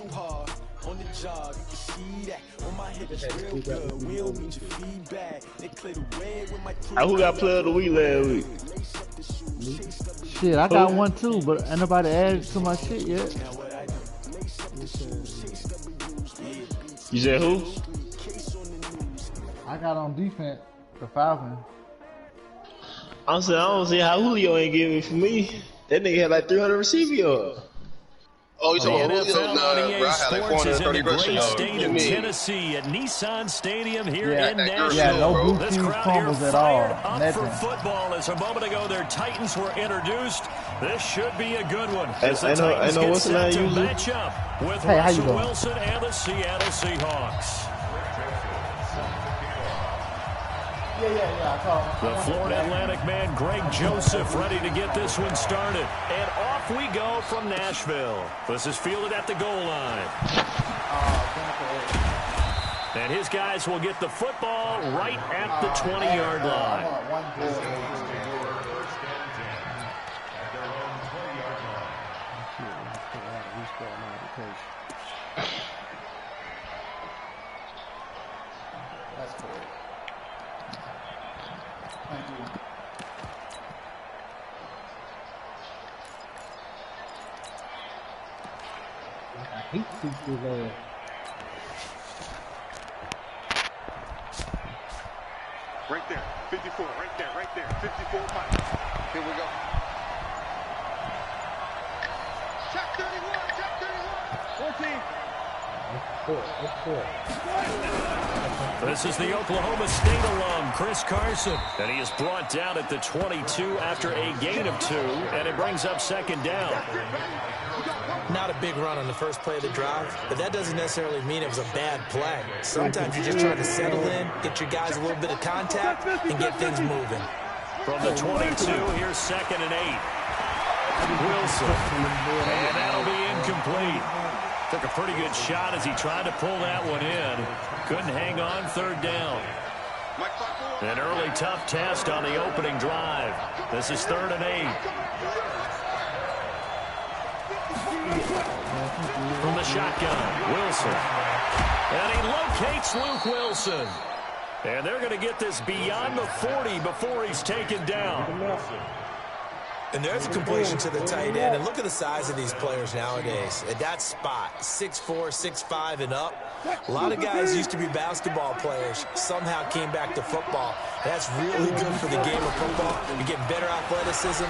On the job, you can see that. On my hip is real good. We don't need your feedback. They clear the way with my team. Who got player of the week last week? Shit, I got one too, but ain't nobody added to my shit yet. You said who? I got on defense the Falcons. I'm saying I don't see how Julio ain't giving for me. That nigga had like 300 receiving yards. Oh, you talking about NFL on EA Sports is in the great state of Tennessee at Nissan Stadium here in Nashville. Yeah, no blue This team crowd fumbles here at all. fired up Nothing. for football. As a moment ago, their Titans were introduced. This should be a good one. I As the know Titans get what's the set to name usually? match up with Hey, how you Russell doing? Wilson and the Seattle Seahawks. The Florida Atlantic man, Greg Joseph, ready to get this one started. And off we go from Nashville. This is fielded at the goal line. And his guys will get the football right at the 20-yard line. I hate these ass. Right there, 54, right there, 54 miles. Here we go. Check 31, check 31. 14. This is the Oklahoma State alum, Chris Carson. And he is brought down at the 22 after a gain of 2, and it brings up second down. Not a big run on the first play of the drive, but that doesn't necessarily mean it was a bad play. Sometimes you're just trying to settle in, get your guys a little bit of contact, and get things moving. From the 22, here's second and 8. Wilson. And that'll be incomplete. Took a pretty good shot as he tried to pull that one in. Couldn't hang on, third down. An early tough test on the opening drive. This is third and 8. From the shotgun, Wilson. And he locates Luke Wilson. And they're going to get this beyond the 40 before he's taken down. And there's a completion to the tight end. And look at the size of these players nowadays. At that spot, 6'4", 6'5", and up. A lot of guys used to be basketball players. Somehow came back to football. That's really good for the game of football. You're getting better athleticism,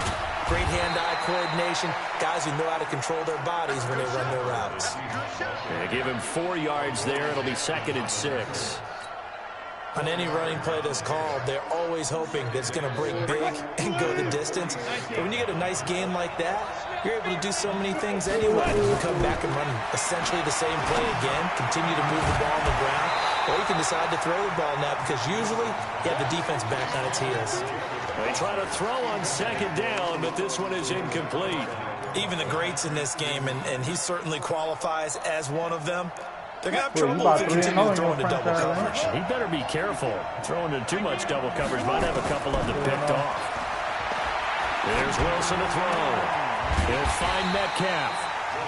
great hand-eye coordination, guys who know how to control their bodies when they run their routes. They give him 4 yards there. It'll be second and 6. On any running play that's called, they're always hoping that it's going to break big and go the distance. But when you get a nice game like that, you're able to do so many things anyway. You can come back and run essentially the same play again, continue to move the ball on the ground, or you can decide to throw the ball now because usually you have the defense back on its heels. They try to throw on second down, but this one is incomplete. Even the greats in this game, and he certainly qualifies as one of them, they're going to have Well, trouble if they about continue 3-0 throwing to in double coverage. He better be careful. Throwing to too much double coverage might have a couple of them picked off. There's Wilson to throw. He'll find Metcalf.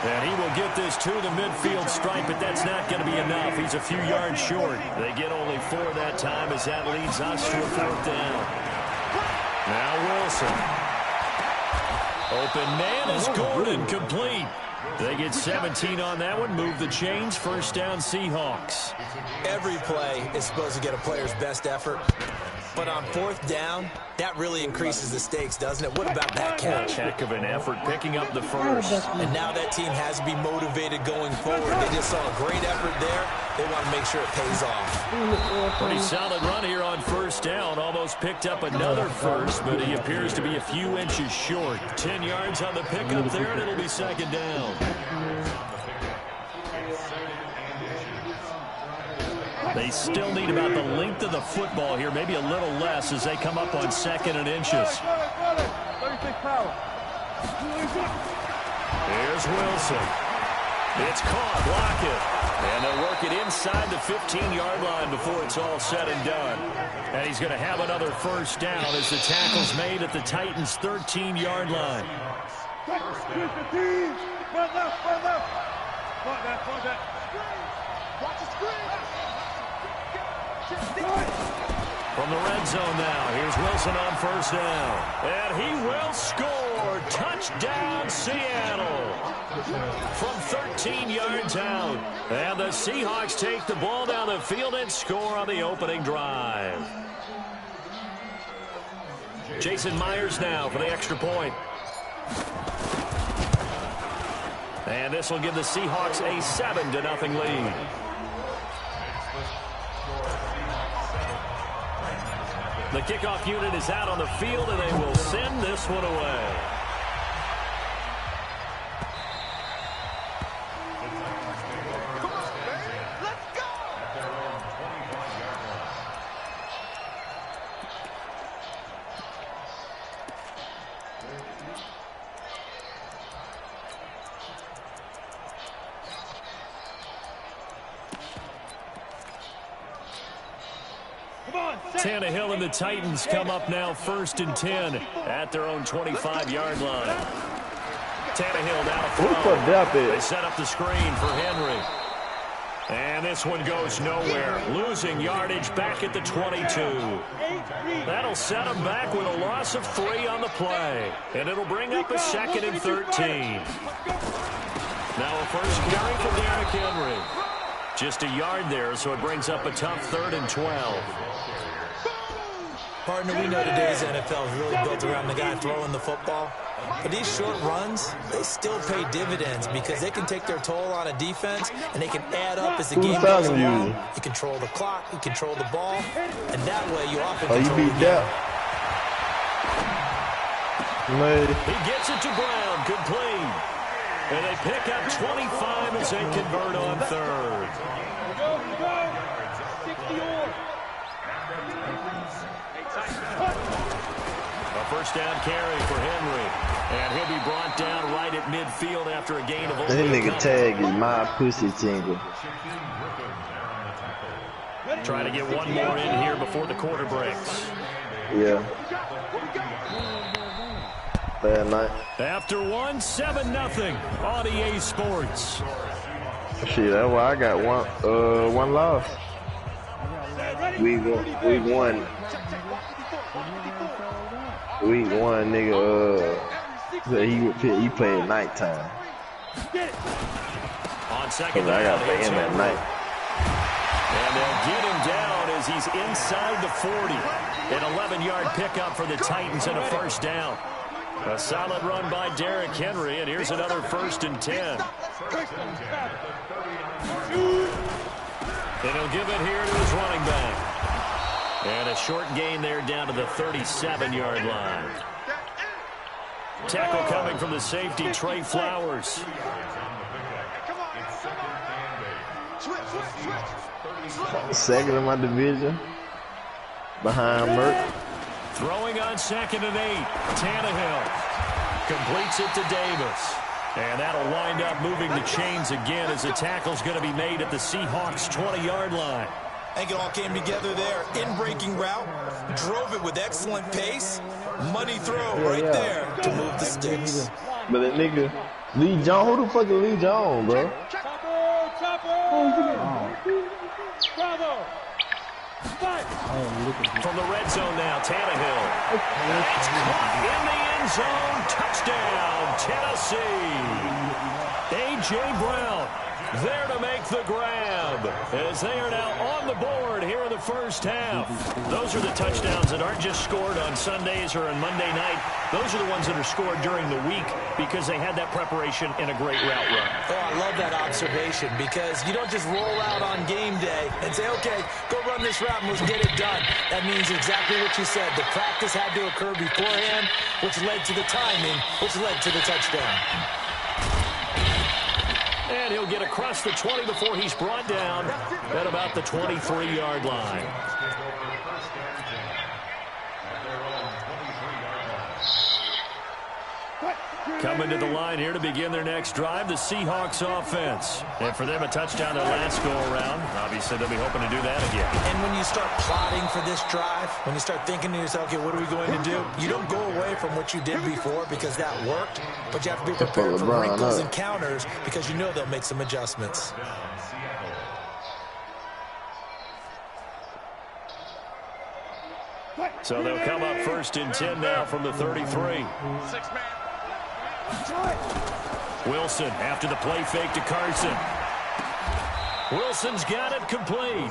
And he will get this to the midfield stripe, but that's not going to be enough. He's a few yards short. They get only 4 that time as that leads us to a fourth down. Now Wilson. Open man is Gordon, complete. They get 17 on that one, move the chains, first down Seahawks. Every play is supposed to get a player's best effort, but on fourth down, that really increases the stakes, doesn't it? What about that catch? Heck of an effort picking up the first. And now that team has to be motivated going forward. They just saw a great effort there. They want to make sure it pays off. Pretty solid run here on first down. Almost picked up another first, but he appears to be a few inches short. 10 yards on the pickup there, and it'll be second down. They still need about the length of the football here, maybe a little less as they come up on second and inches. Here's Wilson. It's caught, block it. And they'll work it inside the 15-yard line before it's all said and done. And he's going to have another first down as the tackle's made at the Titans' 13-yard line. From the red zone now, here's Wilson on first down. And he will score. Touchdown, Seattle. From 13 yards out. And the Seahawks take the ball down the field and score on the opening drive. Jason Myers now for the extra point. And this will give the Seahawks a 7-0 lead. The kickoff unit is out on the field, and they will send this one away. Tannehill and the Titans come up now 1st and 10 at their own 25-yard line. Tannehill down a throw. They set up the screen for Henry. And this one goes nowhere. Losing yardage back at the 22. That'll set them back with a loss of 3 on the play. And it'll bring up a 2nd and 13. Now a first carry for Derrick Henry. Just a yard there, so it brings up a tough 3rd and 12. Partner, we know today's NFL is really built around the guy throwing the football. But these short runs, they still pay dividends because they can take their toll on a defense, and they can add up as the game goes along. You control the clock, you control the ball, and that way you often control the game. He gets it to Brown, complete. And they pick up 25 as they convert on 3rd. A first down carry for Henry. And he'll be brought down right at midfield after a gain of only that nigga tag is my pussy tingle. Trying to get one more in here before the quarter breaks. Yeah. Bad night. After one, 7-0 on EA Sports. Shit, that's why I got one loss. Week one, nigga. He played nighttime. On second I got to play him at night. And they'll get him down as he's inside the 40. An 11-yard pickup for the Titans and a first down. A solid run by Derrick Henry, and here's another 1st and 10. And he'll give it here to his running back. And a short gain there down to the 37-yard line. Tackle coming from the safety, Trey Flowers. Second in my division, behind Merck. Throwing on 2nd and 8. Tannehill completes it to Davis. And that'll wind up moving the chains again as the tackle's going to be made at the Seahawks' 20-yard line. I think it all came together there. In-breaking route, drove it with excellent pace. Money throw right there to move the sticks. But that nigga, Lee Jones, who the fuck is Lee Jones, bro? From the red zone now, Tannehill. It's caught in the end zone. Touchdown, Tennessee. A.J. Brown there to make the grab as they are now on the board here in the first half. Those are the touchdowns that aren't just scored on Sundays or on Monday night. Those are the ones that are scored during the week because they had that preparation and a great route run. Oh, I love that observation because you don't just roll out on game day and say, okay, go run this route and let's get it done. That means exactly what you said. The practice had to occur beforehand, which led to the timing, which led to the touchdown. And he'll get across the 20 before he's brought down at about the 23-yard line. Coming to the line here to begin their next drive, the Seahawks offense. And for them, a touchdown their last go-around. Obviously, they'll be hoping to do that again. And when you start plotting for this drive, when you start thinking to yourself, okay, what are we going to do? You don't go away from what you did before because that worked, but you have to be prepared for wrinkles and counters because you know they'll make some adjustments. So they'll come up 1st and 10 now from the 33. Wilson after the play fake to Carson. Wilson's got it complete.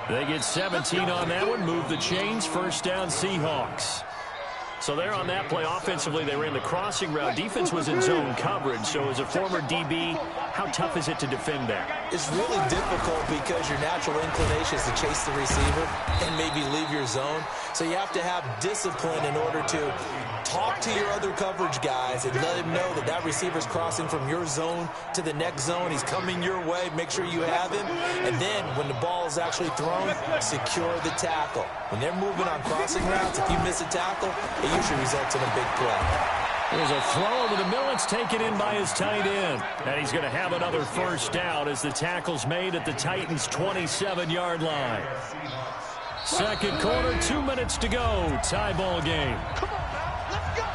They get 17 on that one. Move the chains. 1st down Seahawks. So there on that play, offensively, they ran the crossing route. Defense was in zone coverage. So as a former DB, how tough is it to defend that? It's really difficult because your natural inclination is to chase the receiver and maybe leave your zone. So you have to have discipline in order to talk to your other coverage guys and let him know that that receiver's crossing from your zone to the next zone. He's coming your way. Make sure you have him. And then when the ball is actually thrown, secure the tackle. When they're moving on crossing routes, if you miss a tackle, it usually results in a big play. There's a throw over the middle. It's taken in by his tight end. And he's going to have another 1st down as the tackle's made at the Titans' 27-yard line. Second quarter, 2 minutes to go. Tie ball game. Come on now, let's go.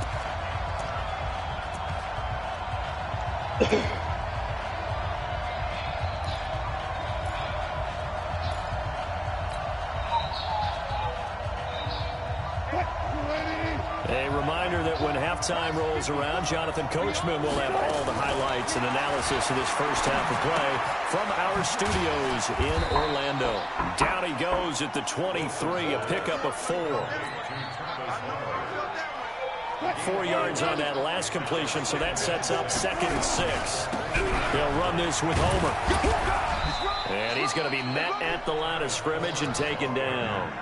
A reminder that when halftime rolls around, Jonathan Coachman will have all the highlights and analysis of this first half of play from our studios in Orlando. Down he goes at the 23, a pickup of 4. 4 yards on that last completion, so that sets up 2nd and 6. They'll run this with Homer. And he's going to be met at the line of scrimmage and taken down.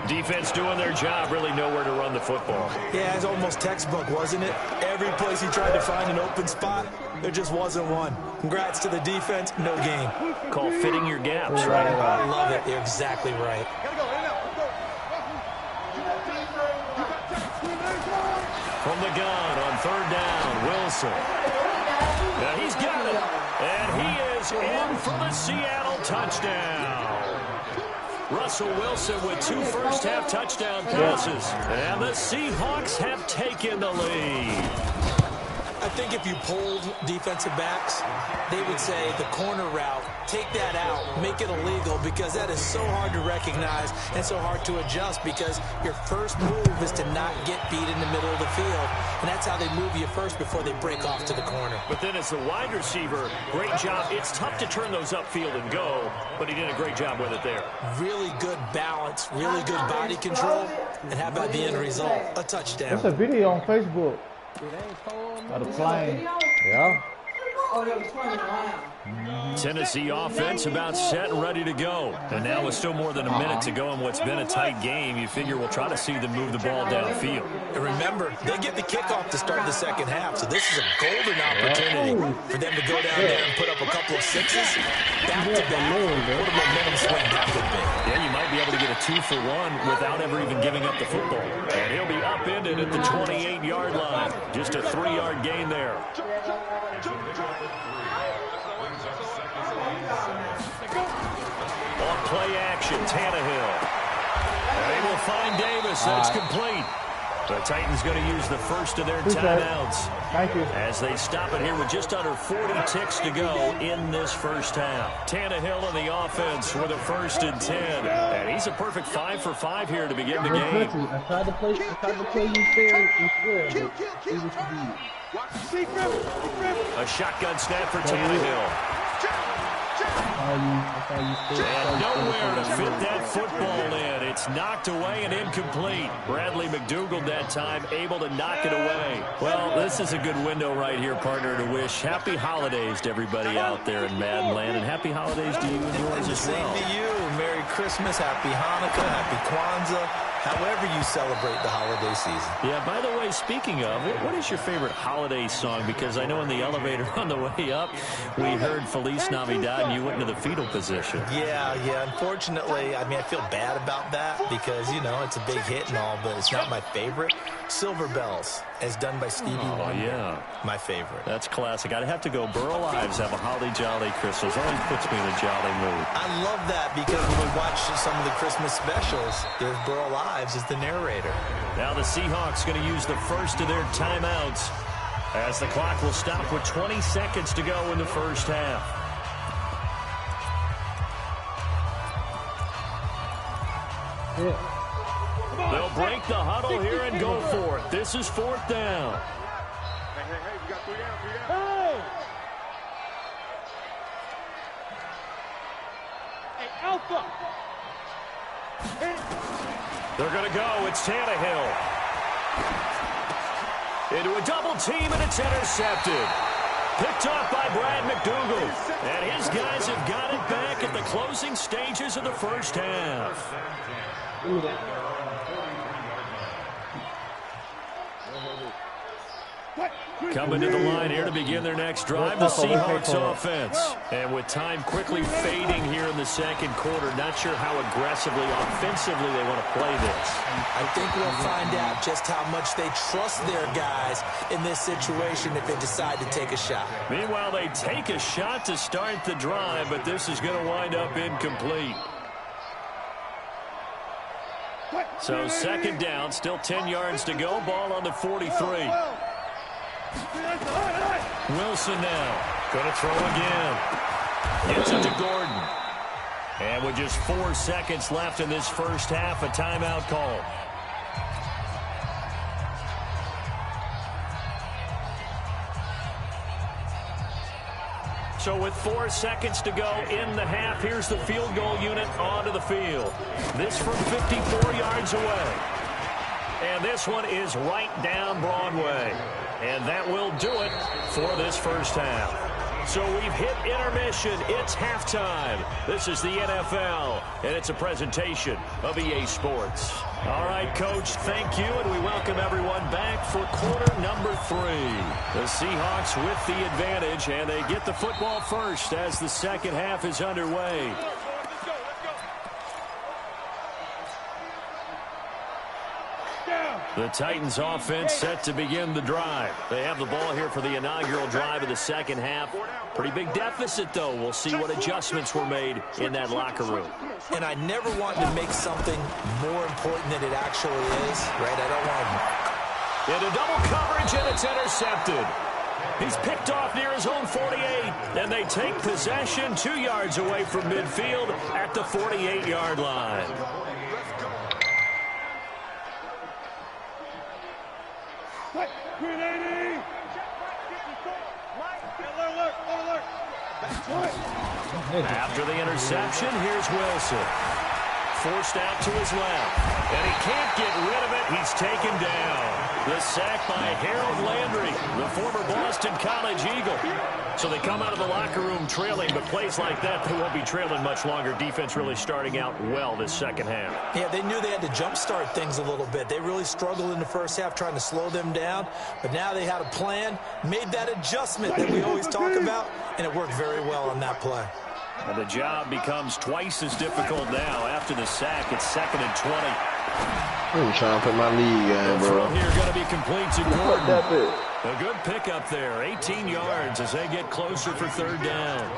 Defense doing their job, really nowhere to run the football. Yeah, it's almost textbook, wasn't it? Every place he tried to find an open spot, there just wasn't one. Congrats to the defense, no gain. Call fitting your gaps, right? I love it. You're exactly right. From the gun on 3rd down, Wilson. Now he's got it, and he is in for the Seattle touchdown. Russell Wilson with 2 first-half touchdown passes. And the Seahawks have taken the lead. I think if you polled defensive backs, they would say the corner route, take that out, make it illegal, because that is so hard to recognize and so hard to adjust because your first move is to not get beat in the middle of the field. And that's how they move you first before they break off to the corner. But then as the wide receiver, great job. It's tough to turn those upfield and go, but he did a great job with it there. Really good balance, really good body control, and how about the end result? A touchdown. That's a video on Facebook. Of the plane. Yeah. Tennessee offense about set and ready to go. And now with still more than a minute to go in what's been a tight game, you figure we'll try to see them move the ball downfield. And remember, they get the kickoff to start the second half, so this is a golden opportunity for them to go down there and put up a couple of sixes. Back to back. What a momentum swing that would be. Yeah, you might be able to get a 2-for-1 without ever even giving up the football. And he'll be upended at the 28-yard line. Just a 3-yard gain there. On play action, Tannehill. And they will find Davis. That's complete. The Titans going to use the first of their timeouts. Thank you. As they stop it here with just under 40 ticks to go in this first half. Tannehill on the offense with a 1st and 10. And he's a perfect 5 for 5 here to begin the game. I tried to play you fair and square, but it was A shotgun snap for Tannehill. And nowhere to fit that football in. It's knocked away and incomplete. Bradley McDougald that time able to knock it away. Well, this is a good window right here, partner, to wish happy holidays to everybody out there in Madden Land. And happy holidays to you and yours as well. Same to you. Merry Christmas, Happy Hanukkah, Happy Kwanzaa, however you celebrate the holiday season. Yeah, by the way, speaking of, what is your favorite holiday song? Because I know in the elevator on the way up, we heard Feliz Navidad and you went into the fetal position. Yeah. Unfortunately, I mean, I feel bad about that because, you know, it's a big hit and all, but it's not my favorite. Silver Bells, as done by Stevie Wonder. Yeah. My favorite. That's classic. I'd have to go Burl Ives have a holly jolly Christmas. Always puts me in a jolly mood. I love that because when we watch some of the Christmas specials, there's Burl Ives as the narrator. Now the Seahawks going to use the first of their timeouts as the clock will stop with 20 seconds to go in the first half. They'll break the huddle here and go for it. This is 4th down. Hey, we got 3 down. Hey, Alpha! They're going to go. It's Tannehill. Into a double team, and it's intercepted. Picked off by Brad McDougal. And his guys have got it back at the closing stages of the first half. Coming to the line here to begin their next drive, the Seahawks offense. And with time quickly fading here in the second quarter, not sure how aggressively, offensively they want to play this. I think we'll find out just how much they trust their guys in this situation if they decide to take a shot. Meanwhile, they take a shot to start the drive, but this is going to wind up incomplete. So 2nd down, still 10 yards to go, ball on the 43. Wilson now, going to throw again. Gets it to Gordon. And with just 4 seconds left in this first half, a timeout call. So with 4 seconds to go in the half, here's the field goal unit onto the field. This from 54 yards away. And this one is right down Broadway. And that will do it for this first half. So we've hit intermission. It's halftime. This is the NFL, and it's a presentation of EA Sports. All right, Coach, thank you, and we welcome everyone back for quarter number 3. The Seahawks with the advantage, and they get the football first as the second half is underway. The Titans offense set to begin the drive. They have the ball here for the inaugural drive of the second half. Pretty big deficit, though. We'll see what adjustments were made in that locker room. And I never want to make something more important than it actually is, right? I don't want to. Into double coverage, and it's intercepted. He's picked off near his own 48, and they take possession 2 yards away from midfield at the 48-yard line. After the interception, here's Wilson. Forced out to his left. And he can't get rid of it. He's taken down. The sack by Harold Landry, the former Boston College Eagle. So they come out of the locker room trailing, but plays like that, they won't be trailing much longer. Defense really starting out well this second half. Yeah, they knew they had to jumpstart things a little bit. They really struggled in the first half trying to slow them down, but now they had a plan, made that adjustment that we always talk about, and it worked very well on that play. And the job becomes twice as difficult now. After the sack, it's 2nd and 20. I'm trying to put my league in, The bro. throw here going to be complete to Gordon. A good pickup there, 18 yards as they get closer for 3rd down.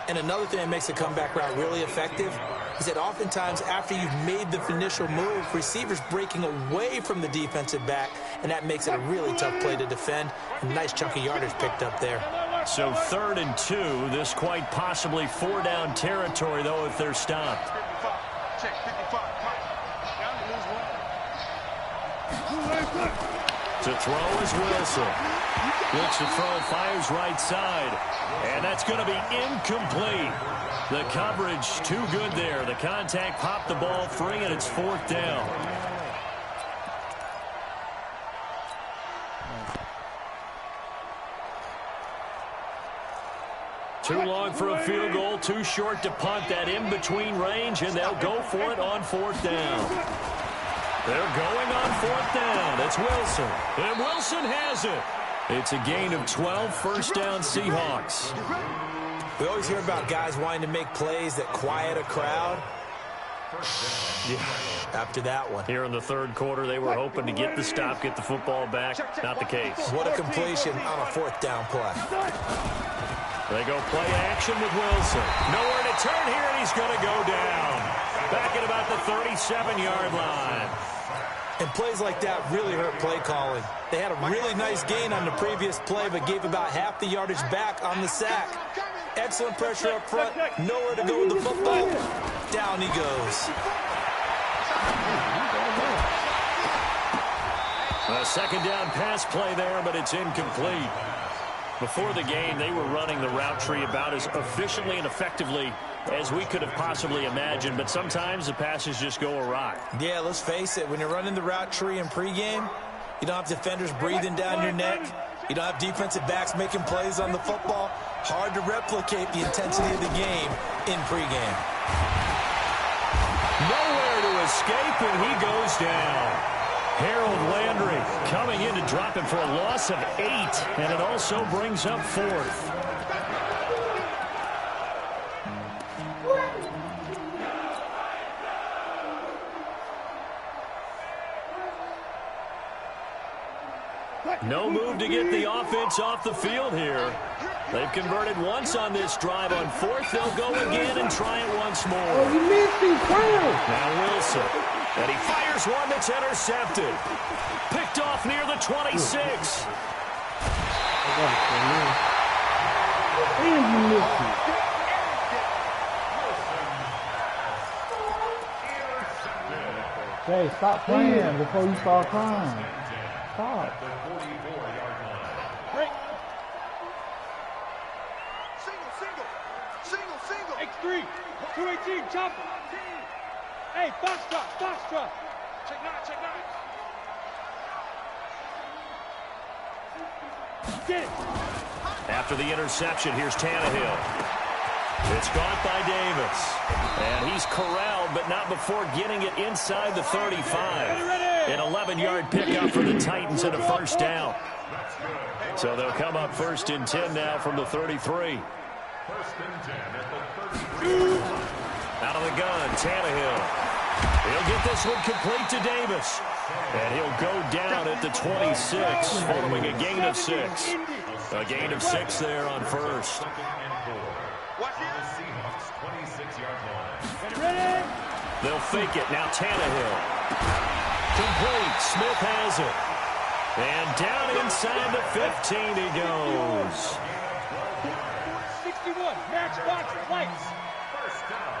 And another thing that makes the comeback route really effective is that oftentimes after you've made the initial move, receivers breaking away from the defensive back, and that makes it a really tough play to defend. A nice chunk of yardage picked up there. So 3rd and 2, this quite possibly 4-down territory, though, if they're stopped. 55. Check 55. Down to lose one. To throw is Wilson. Looks to throw, fires right side. And that's going to be incomplete. The coverage too good there. The contact popped the ball free, and it's 4th down. Too long for a field goal, too short to punt. That in-between range, and they'll go for it on 4th down. They're going on 4th down. It's Wilson. And Wilson has it. It's a gain of 12, 1st down Seahawks. We always hear about guys wanting to make plays that quiet a crowd. After that one. Here in the third quarter, they were hoping to get the stop, get the football back. Not the case. What a completion on a fourth down play. They go play action with Wilson. Nowhere to turn here, and he's going to go down. Back at about the 37-yard line. And plays like that really hurt play calling. They had a really nice gain on the previous play, but gave about half the yardage back on the sack. Excellent pressure up front. Nowhere to go with the football. Down he goes. A second down pass play there, but it's incomplete. Before the game, they were running the route tree about as efficiently and effectively as we could have possibly imagined, but sometimes the passes just go awry. Yeah, let's face it. When you're running the route tree in pregame, you don't have defenders breathing down your neck. You don't have defensive backs making plays on the football. Hard to replicate the intensity of the game in pregame. Nowhere to escape, and he goes down. Harold Landry coming in to drop him for a loss of 8, and it also brings up 4th. No move to get the offense off the field here. They've converted once on this drive. On 4th, they'll go again and try it once more. Oh, you missed him, Now Wilson. And he fires one that's intercepted. Picked off near the 26. Hey, stop playing before you start crying. Stop. Single. X3. 218. Chopper. Hey, Foxtrot. Check 9. Get it. After the interception, here's Tannehill. It's caught by Davis. And he's corralled, but not before getting it inside the 35. An 11-yard pickup for the Titans and a first down. So they'll come up 1st and 10 now from the 33. Out of the gun, Tannehill. He'll get this one complete to Davis. And he'll go down at the 26 following a gain of 6. A gain of 6 there on 1st. They'll fake it. Now Tannehill. Complete. Smith has it. And down inside the 15 he goes. 61. Matchbox lights. First down.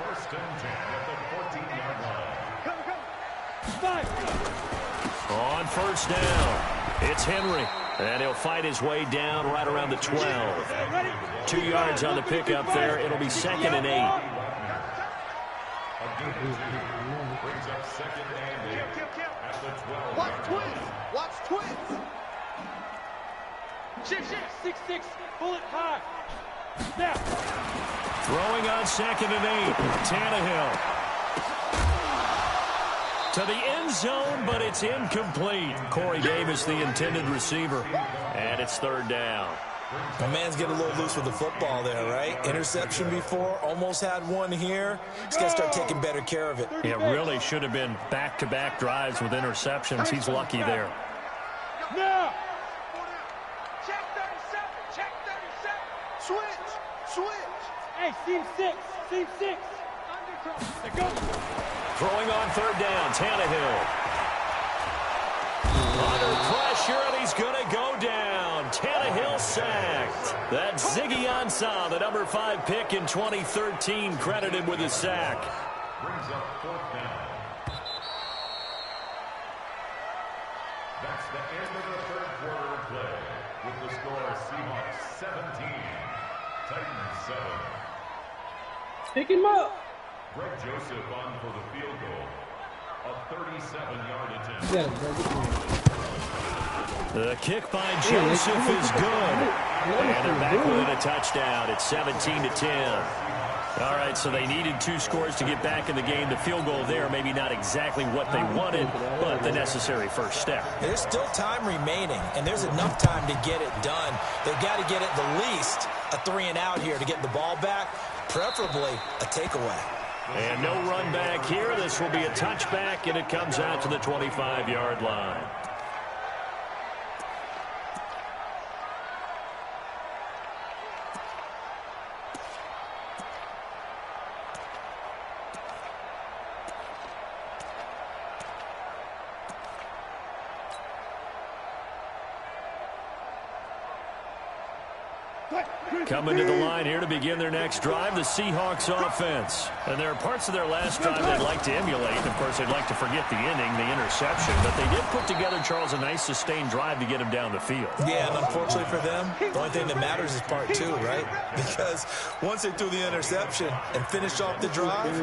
1st and 10 at the 14-yard line. Come. 5. On 1st down, it's Henry. And he'll fight his way down right around the 12. 2 yards on the pickup there. It'll be 2nd and 8. Brings up 2nd and 8 at the 12. Watch twins. Shift. 6-6. Bullet high. Snap. Throwing on 2nd and 8. Tannehill. To the end zone, but it's incomplete. Corey Davis, the intended receiver. And it's 3rd down. My man's getting a little loose with the football there, right? Interception before, almost had one here. He's got to start taking better care of it. It really should have been back-to-back drives with interceptions. He's lucky there. Now. Check 37. Switch. Hey, seam 6. They go. Throwing on 3rd down, Tannehill. Under pressure, and he's going to go down. Tannehill sacked. That's Ziggy Ansah, the number 5 pick in 2013, credited with a sack. Brings up 4th down. That's the end of the 3rd quarter of play. With the score, Seahawks 17, Titans 7. Pick him up. Greg Joseph on for the field goal. A 37-yard attempt. The kick by Joseph is good. And they're back within a touchdown. It's 17-10. All right, so they needed 2 scores to get back in the game. The field goal there, maybe not exactly what they wanted, but the necessary first step. There's still time remaining, and there's enough time to get it done. They've got to get at the least a 3 and out here to get the ball back, preferably a takeaway. And no run back here. This will be a touchback, and it comes out to the 25-yard line. Coming to the line here to begin their next drive, the Seahawks offense. And there are parts of their last drive they'd like to emulate. Of course, they'd like to forget the inning, the interception. But they did put together, Charles, a nice sustained drive to get him down the field. Yeah, and unfortunately for them, the only thing that matters is part two, right? Because once they threw the interception and finished off the drive,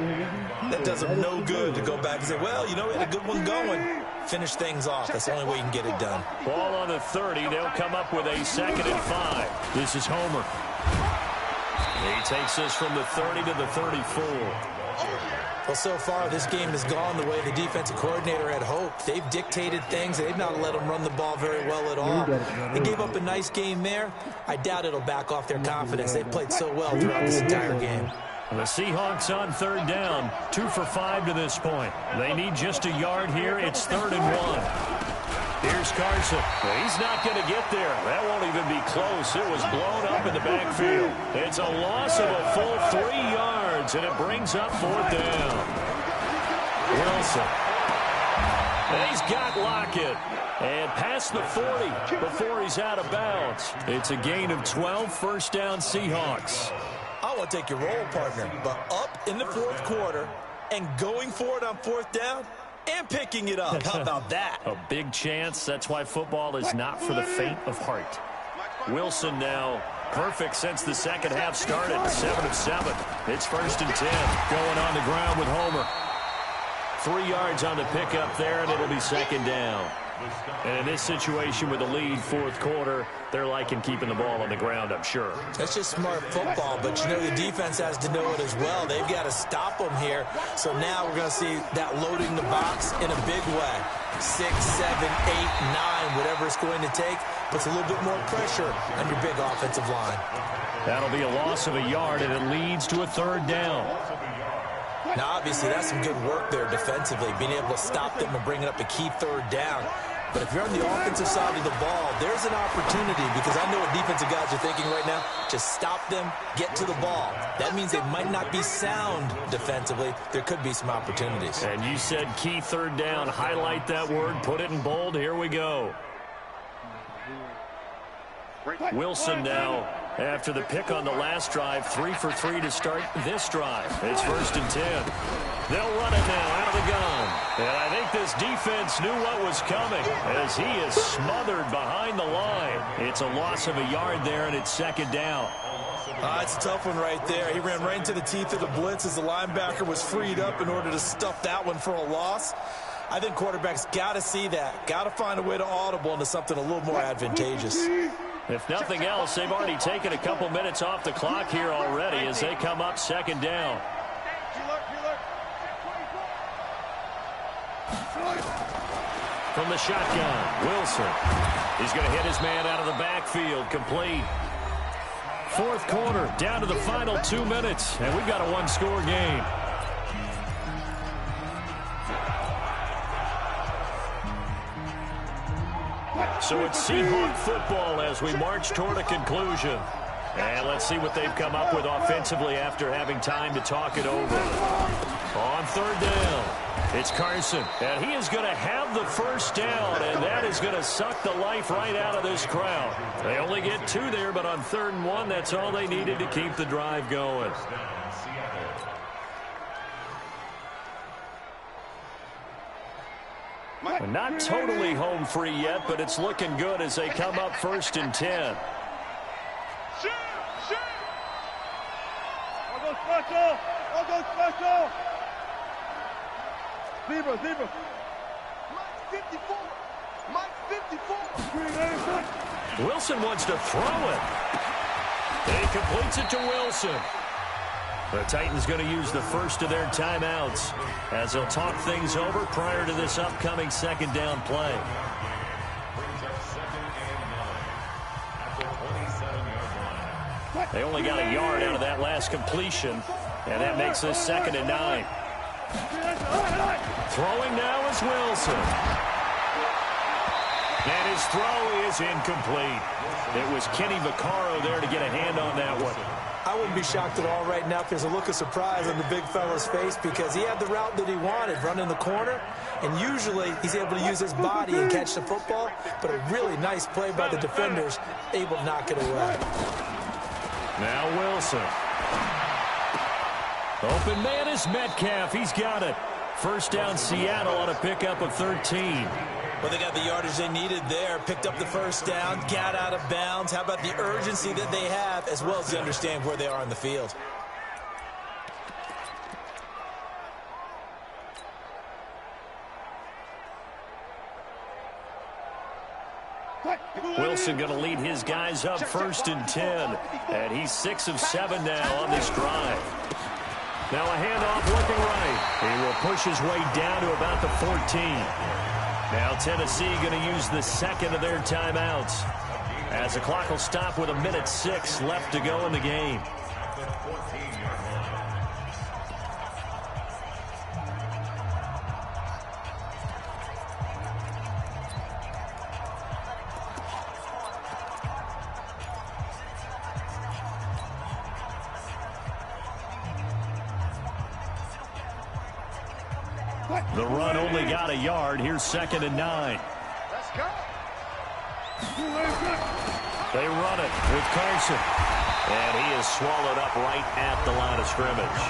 that does them no good to go back and say, well, you know, we had a good one going. Finish things off. That's the only way you can get it done. Ball on the 30. They'll come up with a 2nd and 5. This is Homer. He takes this from the 30 to the 34. Well, so far, this game has gone the way the defensive coordinator had hoped. They've dictated things. They've not let them run the ball very well at all. They gave up a nice game there. I doubt it'll back off their confidence. They've played so well throughout this entire game. The Seahawks on 3rd down, 2 for 5 to this point. They need just a yard here. It's 3rd and 1. Here's Carson. He's not going to get there. That won't even be close. It was blown up in the backfield. It's a loss of a full 3 yards, and it brings up 4th down. Wilson. And he's got Lockett. And past the 40 before he's out of bounds. It's a gain of 12, 1st down Seahawks. I want to take your role, partner, but up in the 4th quarter and going for it on 4th down and picking it up. How about that? A big chance. That's why football is not for the faint of heart. Wilson now perfect since the second half started. 7 of 7. It's 1st and 10. Going on the ground with Homer. 3 yards on the pickup there, and it'll be 2nd down. And in this situation with the lead 4th quarter, they're liking keeping the ball on the ground, I'm sure. That's just smart football, but you know the defense has to know it as well. They've got to stop them here. So now we're going to see that loading the box in a big way. 6, 7, 8, 9, whatever it's going to take, puts a little bit more pressure on your big offensive line. That'll be a loss of a yard, and it leads to a 3rd down. Now, obviously, that's some good work there defensively, being able to stop them and bringing up a key 3rd down. But if you're on the offensive side of the ball, there's an opportunity, because I know what defensive guys are thinking right now. Just stop them, get to the ball. That means they might not be sound defensively. There could be some opportunities. And you said key 3rd down. Highlight that word. Put it in bold. Here we go. Wilson now, after the pick on the last drive, 3 for 3 to start this drive. It's 1st and 10. They'll run it now out of the gun. And I think this defense knew what was coming as he is smothered behind the line. It's a loss of a yard there, and it's 2nd down. It's a tough one right there. He ran right into the teeth of the blitz as the linebacker was freed up in order to stuff that one for a loss. I think quarterbacks got to see that. Got to find a way to audible into something a little more advantageous. If nothing else, they've already taken a couple minutes off the clock here already as they come up 2nd down. From the shotgun, Wilson. He's going to hit his man out of the backfield, complete. 4th quarter, down to the final 2 minutes, and we've got a 1-score game. So it's Seahawk football as we march toward a conclusion. And let's see what they've come up with offensively after having time to talk it over. On 3rd down, it's Carson. And he is going to have the 1st down, and that is going to suck the life right out of this crowd. They only get 2 there, but on 3rd and 1, that's all they needed to keep the drive going. Not totally home free yet, but it's looking good as they come up 1st and 10. I'll go special! I'll go special! Zebra! Mike 54! Mike 54! Wilson wants to throw it. He completes it to Wilson. The Titans going to use the first of their timeouts as they'll talk things over prior to this upcoming 2nd down play. They only got a yard out of that last completion. And that makes this 2nd and 9. Throwing now is Wilson. And his throw is incomplete. It was Kenny Vaccaro there to get a hand on that one. I wouldn't be shocked at all right now if there's a look of surprise on the big fella's face because he had the route that he wanted, running the corner, and usually he's able to use his body and catch the football, but a really nice play by the defenders, able to knock it away. Now Wilson. Open man is Metcalf. He's got it. First down Seattle on a pickup of 13. Well, they got the yardage they needed there, picked up the first down, got out of bounds. How about the urgency that they have, as well as they understand where they are on the field? Wilson going to lead his guys up 1st and 10. And he's 6 of 7 now on this drive. Now a handoff looking right. He will push his way down to about the 14. Now Tennessee going to use the 2nd of their timeouts, as the clock will stop with 1:06 left to go in the game. The run only got a yard. Here's 2nd and 9. Let's go. They run it with Carson. And he is swallowed up right at the line of scrimmage.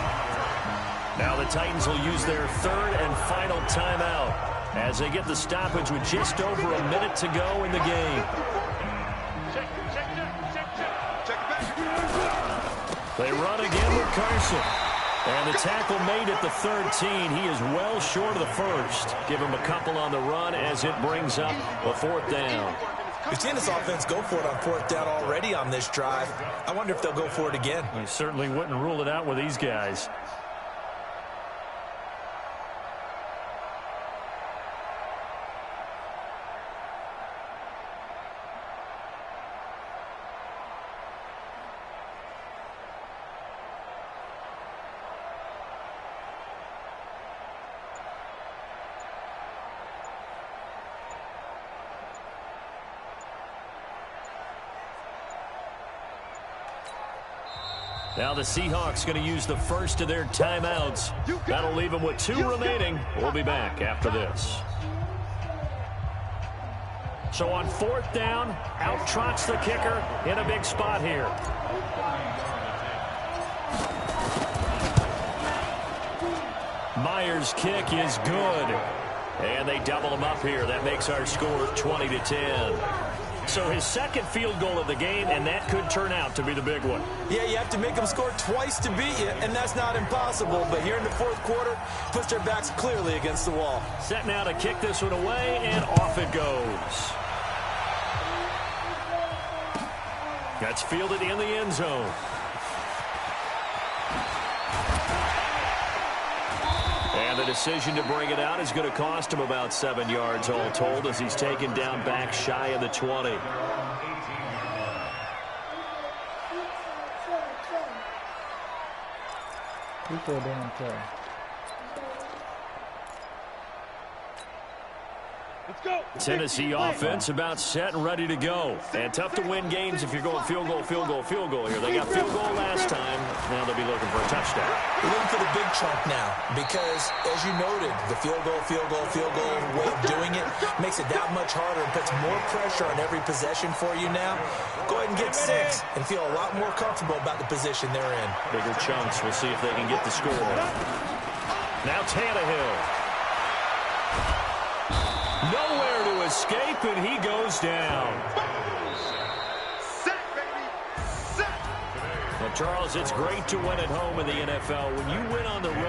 Now the Titans will use their 3rd and final timeout as they get the stoppage with just over 1 minute to go in the game. They run again with Carson. And the tackle made at the 13. He is well short of the 1st. Give him a couple on the run as it brings up a 4th down. We've seen this offense go for it on 4th down already on this drive. I wonder if they'll go for it again. I certainly wouldn't rule it out with these guys. Now the Seahawks going to use the 1st of their timeouts. That'll leave them with 2 remaining. We'll be back after this. So on 4th down, out trots the kicker in a big spot here. Myers' kick is good. And they double him up here. That makes our score 20-10. So his 2nd field goal of the game, and that could turn out to be the big one. Yeah, you have to make them score twice to beat you, and that's not impossible. But here in the 4th quarter, puts their backs clearly against the wall. Set now to kick this one away, and off it goes. That's fielded in the end zone. And the decision to bring it out is going to cost him about 7 yards all told as he's taken down back shy of the 20. Tennessee offense about set and ready to go. And tough to win games if you're going field goal, field goal, field goal here. They got field goal last time. Now they'll be looking for a touchdown. They're looking for the big chunk now because, as you noted, the field goal way of doing it makes it that much harder and puts more pressure on every possession for you now. Go ahead and get 6 and feel a lot more comfortable about the position they're in. Bigger chunks. We'll see if they can get the score. Now Tannehill. Nowhere to escape, and he goes down. Well, Charles, it's great to win at home in the NFL. When you win on the road,